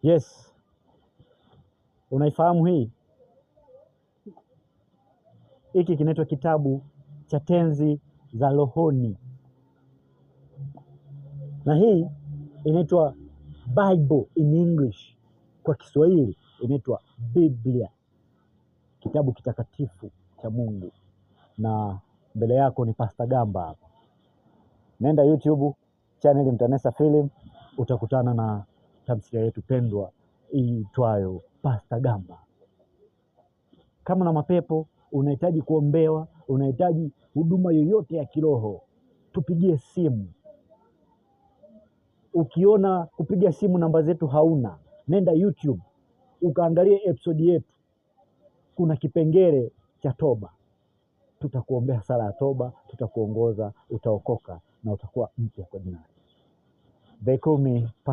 Yes, unaifahamu hii? Hiki kinaitwa kitabu cha tenzi za rohoni, na hii inaitwa Bible in English, kwa Kiswahili inaitwa Biblia, kitabu kitakatifu cha Mungu. Na mbele yako ni Pastor Gamba hapa. Nenda YouTube channel Mtanesa Film, utakutana na tamthilia yetu pendwa iitwayo Pastor Gamba. Kama na mapepo, unahitaji kuombewa, unahitaji huduma yoyote ya kiroho, tupigie simu. Ukiona kupiga simu namba zetu hauna, nenda YouTube ukaangalie episode yetu, kuna kipengele cha toba. Tutakuombea sala ya toba, tutakuongoza, utaokoka na utakuwa mpya kwa jina. They call me Pastor